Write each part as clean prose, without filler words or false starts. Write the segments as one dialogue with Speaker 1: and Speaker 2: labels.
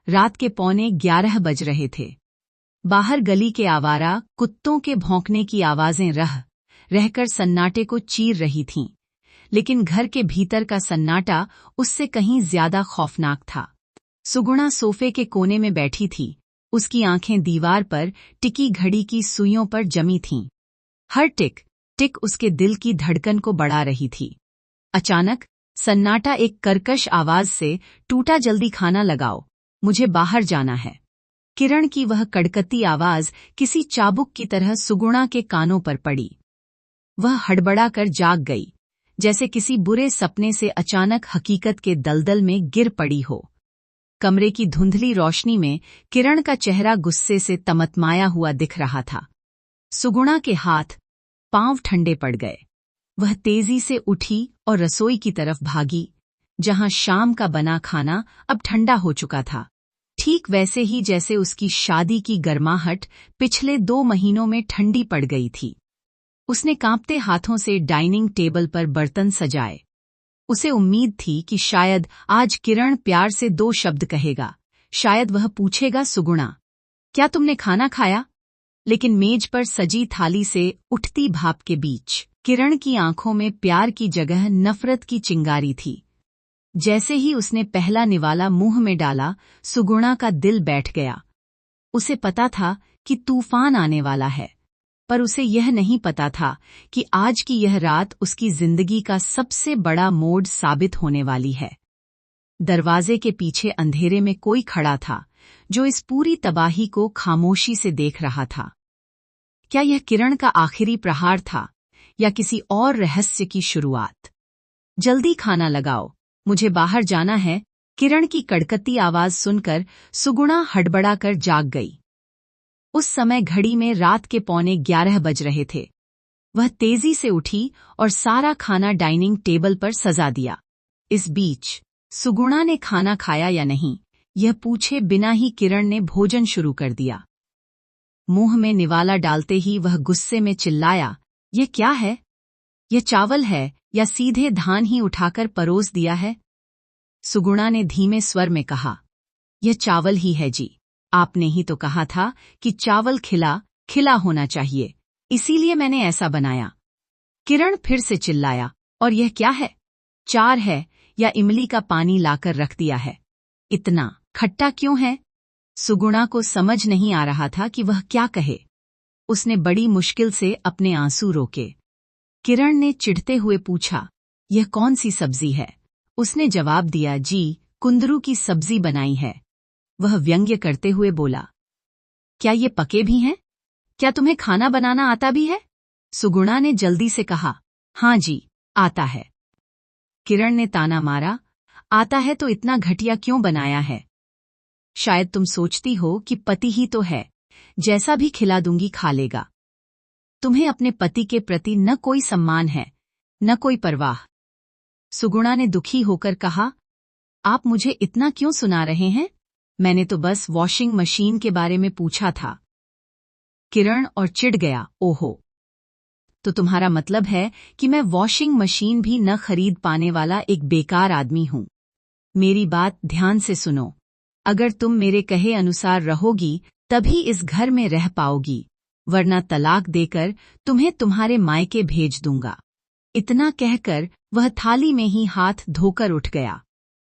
Speaker 1: रात के 11:15 बज रहे थे। बाहर गली के आवारा कुत्तों के भौंकने की आवाजें रहकर सन्नाटे को चीर रही थीं, लेकिन घर के भीतर का सन्नाटा उससे कहीं ज्यादा खौफनाक था। सुगुणा सोफे के कोने में बैठी थी, उसकी आंखें दीवार पर टिकी घड़ी की सुइयों पर जमी थीं। हर टिक टिक उसके दिल की धड़कन को बढ़ा रही थी। अचानक सन्नाटा एक कर्कश आवाज से टूटा। जल्दी खाना लगाओ, मुझे बाहर जाना है। किरण की वह कड़कती आवाज किसी चाबुक की तरह सुगुणा के कानों पर पड़ी। वह हड़बड़ाकर जाग गई, जैसे किसी बुरे सपने से अचानक हकीकत के दलदल में गिर पड़ी हो। कमरे की धुंधली रोशनी में किरण का चेहरा गुस्से से तमतमाया हुआ दिख रहा था। सुगुणा के हाथ पांव ठंडे पड़ गए। वह तेजी से उठी और रसोई की तरफ भागी, जहां शाम का बना खाना अब ठंडा हो चुका था, ठीक वैसे ही जैसे उसकी शादी की गर्माहट पिछले 2 महीनों में ठंडी पड़ गई थी। उसने कांपते हाथों से डाइनिंग टेबल पर बर्तन सजाए। उसे उम्मीद थी कि शायद आज किरण प्यार से 2 शब्द कहेगा, शायद वह पूछेगा, सुगुणा, क्या तुमने खाना खाया? लेकिन मेज पर सजी थाली से उठती भाप के बीच किरण की आंखों में प्यार की जगह नफरत की चिंगारी थी। जैसे ही उसने पहला निवाला मुंह में डाला, सुगुणा का दिल बैठ गया। उसे पता था कि तूफान आने वाला है, पर उसे यह नहीं पता था कि आज की यह रात उसकी जिंदगी का सबसे बड़ा मोड़ साबित होने वाली है। दरवाजे के पीछे अंधेरे में कोई खड़ा था, जो इस पूरी तबाही को खामोशी से देख रहा था। क्या यह किरण का आखिरी प्रहार था, या किसी और रहस्य की शुरुआत? जल्दी खाना लगाओ, मुझे बाहर जाना है। किरण की कड़कती आवाज सुनकर सुगुणा हड़बड़ाकर जाग गई। उस समय घड़ी में रात के 11:15 बज रहे थे। वह तेजी से उठी और सारा खाना डाइनिंग टेबल पर सजा दिया। इस बीच सुगुणा ने खाना खाया या नहीं, यह पूछे बिना ही किरण ने भोजन शुरू कर दिया। मुंह में निवाला डालते ही वह गुस्से में चिल्लाया, यह क्या है? यह चावल है या सीधे धान ही उठाकर परोस दिया है? सुगुणा ने धीमे स्वर में कहा, यह चावल ही है जी। आपने ही तो कहा था कि चावल खिला खिला होना चाहिए, इसीलिए मैंने ऐसा बनाया। किरण फिर से चिल्लाया, और यह क्या है? चार है या इमली का पानी लाकर रख दिया है? इतना खट्टा क्यों है? सुगुणा को समझ नहीं आ रहा था कि वह क्या कहे। उसने बड़ी मुश्किल से अपने आंसू रोके। किरण ने चिढ़ते हुए पूछा, यह कौन सी सब्जी है? उसने जवाब दिया, जी, कुंदरू की सब्जी बनाई है। वह व्यंग्य करते हुए बोला, क्या ये पके भी हैं? क्या तुम्हें खाना बनाना आता भी है? सुगुणा ने जल्दी से कहा, हाँ जी, आता है। किरण ने ताना मारा, आता है तो इतना घटिया क्यों बनाया है? शायद तुम सोचती हो कि पति ही तो है, जैसा भी खिला दूंगी खा लेगा। तुम्हें अपने पति के प्रति न कोई सम्मान है, न कोई परवाह। सुगुणा ने दुखी होकर कहा, आप मुझे इतना क्यों सुना रहे हैं? मैंने तो बस वॉशिंग मशीन के बारे में पूछा था। किरण और चिढ़ गया, ओहो, तो तुम्हारा मतलब है कि मैं वॉशिंग मशीन भी न खरीद पाने वाला एक बेकार आदमी हूं। मेरी बात ध्यान से सुनो। अगर तुम मेरे कहे अनुसार रहोगी तभी इस घर में रह पाओगी, वरना तलाक देकर तुम्हें तुम्हारे मायके भेज दूंगा। इतना कहकर वह थाली में ही हाथ धोकर उठ गया।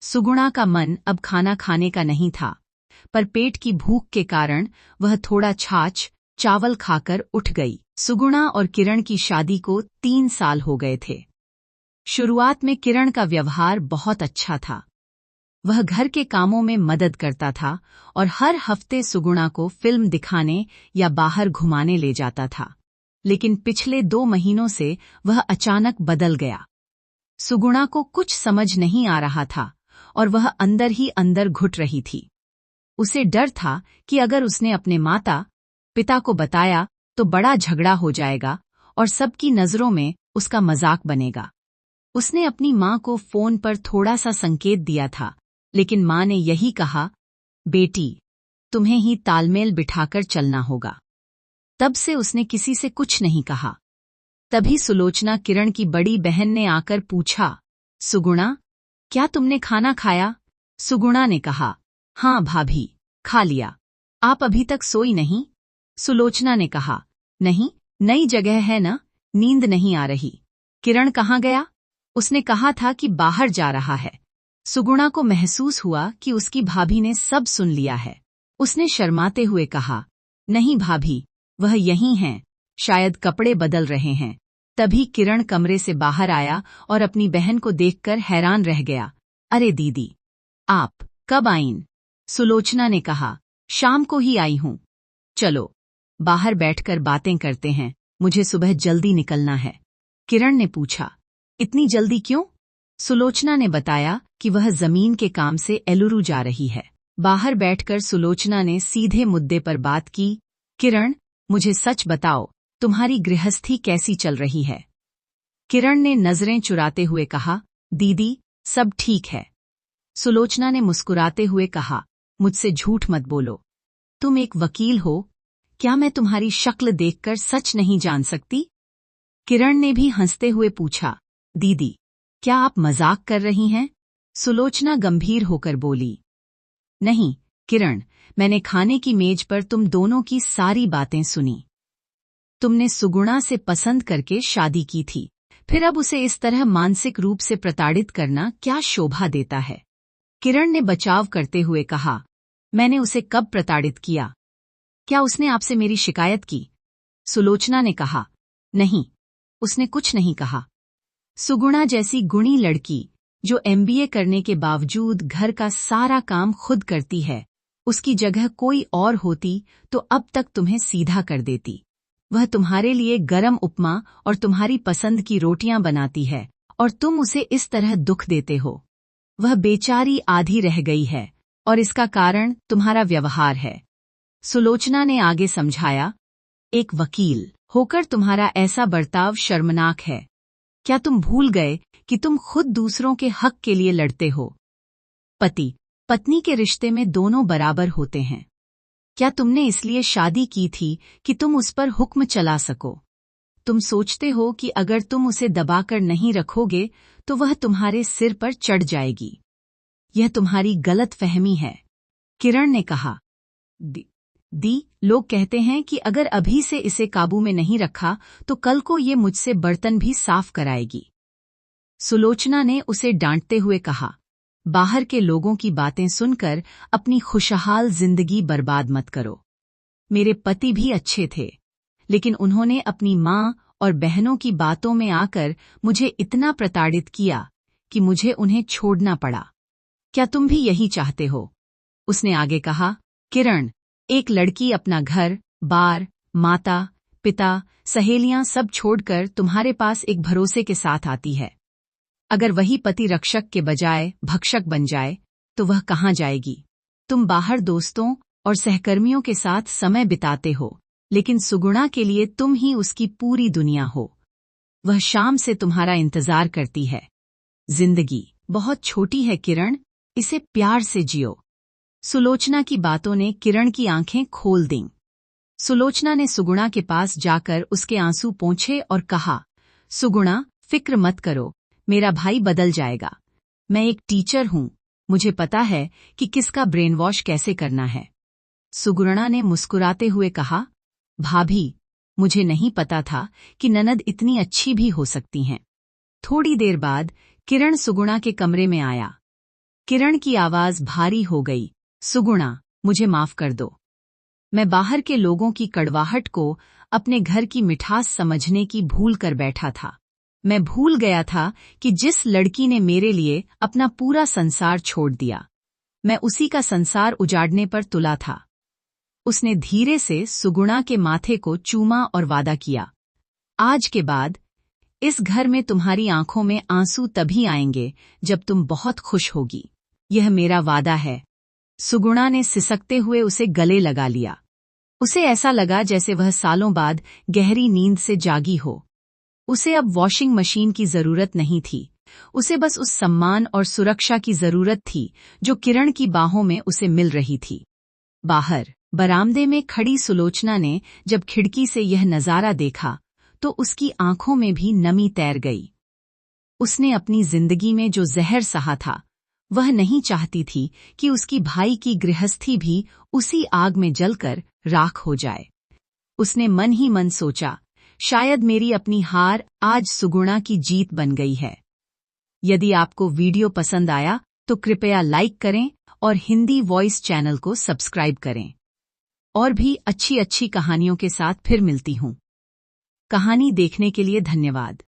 Speaker 1: सुगुणा का मन अब खाना खाने का नहीं था, पर पेट की भूख के कारण वह थोड़ा छाछ चावल खाकर उठ गई। सुगुणा और किरण की शादी को 3 साल हो गए थे। शुरुआत में किरण का व्यवहार बहुत अच्छा था। वह घर के कामों में मदद करता था और हर हफ्ते सुगुणा को फिल्म दिखाने या बाहर घुमाने ले जाता था। लेकिन पिछले 2 महीनों से वह अचानक बदल गया। सुगुणा को कुछ समझ नहीं आ रहा था और वह अंदर ही अंदर घुट रही थी। उसे डर था कि अगर उसने अपने माता पिता को बताया तो बड़ा झगड़ा हो जाएगा और सबकी नजरों में उसका मजाक बनेगा। उसने अपनी मां को फोन पर थोड़ा सा संकेत दिया था, लेकिन मां ने यही कहा, बेटी, तुम्हें ही तालमेल बिठाकर चलना होगा। तब से उसने किसी से कुछ नहीं कहा। तभी सुलोचना, किरण की बड़ी बहन, ने आकर पूछा, सुगुणा, क्या तुमने खाना खाया? सुगुणा ने कहा, हाँ भाभी, खा लिया। आप अभी तक सोई नहीं? सुलोचना ने कहा। नहीं, नई जगह है ना, नींद नहीं आ रही। किरण कहाँ गया? उसने कहा था कि बाहर जा रहा है। सुगुणा को महसूस हुआ कि उसकी भाभी ने सब सुन लिया है। उसने शर्माते हुए कहा, नहीं भाभी, वह यहीं हैं, शायद कपड़े बदल रहे हैं। तभी किरण कमरे से बाहर आया और अपनी बहन को देखकर हैरान रह गया। अरे दीदी, आप कब आईं? सुलोचना ने कहा, शाम को ही आई हूं। चलो, बाहर बैठकर बातें करते हैं, मुझे सुबह जल्दी निकलना है। किरण ने पूछा, इतनी जल्दी क्यों? सुलोचना ने बताया कि वह जमीन के काम से एलुरु जा रही है। बाहर बैठकर सुलोचना ने सीधे मुद्दे पर बात की। किरण, मुझे सच बताओ, तुम्हारी गृहस्थी कैसी चल रही है? किरण ने नजरें चुराते हुए कहा, दीदी, सब ठीक है। सुलोचना ने मुस्कुराते हुए कहा, मुझसे झूठ मत बोलो। तुम एक वकील हो, क्या मैं तुम्हारी शक्ल देखकर सच नहीं जान सकती? किरण ने भी हंसते हुए पूछा, दीदी, क्या आप मजाक कर रही हैं? सुलोचना गंभीर होकर बोली, नहीं किरण, मैंने खाने की मेज पर तुम दोनों की सारी बातें सुनी। तुमने सुगुणा से पसंद करके शादी की थी, फिर अब उसे इस तरह मानसिक रूप से प्रताड़ित करना क्या शोभा देता है? किरण ने बचाव करते हुए कहा, मैंने उसे कब प्रताड़ित किया? क्या उसने आपसे मेरी शिकायत की? सुलोचना ने कहा, नहीं, उसने कुछ नहीं कहा। सुगुणा जैसी गुणी लड़की, जो एमबीए करने के बावजूद घर का सारा काम खुद करती है, उसकी जगह कोई और होती तो अब तक तुम्हें सीधा कर देती। वह तुम्हारे लिए गरम उपमा और तुम्हारी पसंद की रोटियां बनाती है, और तुम उसे इस तरह दुख देते हो। वह बेचारी आधी रह गई है, और इसका कारण तुम्हारा व्यवहार है। सुलोचना ने आगे समझाया, एक वकील होकर तुम्हारा ऐसा बर्ताव शर्मनाक है। क्या तुम भूल गए कि तुम खुद दूसरों के हक के लिए लड़ते हो? पति पत्नी के रिश्ते में दोनों बराबर होते हैं। क्या तुमने इसलिए शादी की थी कि तुम उस पर हुक्म चला सको? तुम सोचते हो कि अगर तुम उसे दबाकर नहीं रखोगे तो वह तुम्हारे सिर पर चढ़ जाएगी। यह तुम्हारी गलत फहमी है। किरण ने कहा, दी, लोग कहते हैं कि अगर अभी से इसे काबू में नहीं रखा तो कल को ये मुझसे बर्तन भी साफ कराएगी। सुलोचना ने उसे डांटते हुए कहा, बाहर के लोगों की बातें सुनकर अपनी खुशहाल जिंदगी बर्बाद मत करो। मेरे पति भी अच्छे थे, लेकिन उन्होंने अपनी माँ और बहनों की बातों में आकर मुझे इतना प्रताड़ित किया कि मुझे उन्हें छोड़ना पड़ा। क्या तुम भी यही चाहते हो? उसने आगे कहा, किरण, एक लड़की अपना घर, बार, माता, पिता, सहेलियां सब छोड़कर तुम्हारे पास एक भरोसे के साथ आती है। अगर वही पति रक्षक के बजाय भक्षक बन जाए तो वह कहाँ जाएगी? तुम बाहर दोस्तों और सहकर्मियों के साथ समय बिताते हो, लेकिन सुगुणा के लिए तुम ही उसकी पूरी दुनिया हो। वह शाम से तुम्हारा इंतजार करती है। जिंदगी बहुत छोटी है किरण, इसे प्यार से जियो। सुलोचना की बातों ने किरण की आंखें खोल दीं। सुलोचना ने सुगुणा के पास जाकर उसके आंसू पोंछे और कहा, सुगुणा, फिक्र मत करो, मेरा भाई बदल जाएगा। मैं एक टीचर हूं, मुझे पता है कि किसका ब्रेन वॉश कैसे करना है। सुगुणा ने मुस्कुराते हुए कहा, भाभी, मुझे नहीं पता था कि ननद इतनी अच्छी भी हो सकती हैं। थोड़ी देर बाद किरण सुगुणा के कमरे में आया। किरण की आवाज भारी हो गई, सुगुणा, मुझे माफ कर दो। मैं बाहर के लोगों की कड़वाहट को अपने घर की मिठास समझने की भूल कर बैठा था। मैं भूल गया था कि जिस लड़की ने मेरे लिए अपना पूरा संसार छोड़ दिया, मैं उसी का संसार उजाड़ने पर तुला था। उसने धीरे से सुगुणा के माथे को चूमा और वादा किया, आज के बाद इस घर में तुम्हारी आंखों में आंसू तभी आएंगे जब तुम बहुत खुश होगी। यह मेरा वादा है। सुगुणा ने सिसकते हुए उसे गले लगा लिया। उसे ऐसा लगा जैसे वह सालों बाद गहरी नींद से जागी हो। उसे अब वॉशिंग मशीन की जरूरत नहीं थी, उसे बस उस सम्मान और सुरक्षा की जरूरत थी जो किरण की बाहों में उसे मिल रही थी। बाहर बरामदे में खड़ी सुलोचना ने जब खिड़की से यह नजारा देखा तो उसकी आंखों में भी नमी तैर गई। उसने अपनी जिंदगी में जो जहर सहा था वह नहीं चाहती थी कि उसकी भाई की गृहस्थी भी उसी आग में जलकर राख हो जाए। उसने मन ही मन सोचा, शायद मेरी अपनी हार आज सुगुणा की जीत बन गई है। यदि आपको वीडियो पसंद आया तो कृपया लाइक करें और हिंदी वॉइस चैनल को सब्सक्राइब करें। और भी अच्छी अच्छी कहानियों के साथ फिर मिलती हूँ। कहानी देखने के लिए धन्यवाद।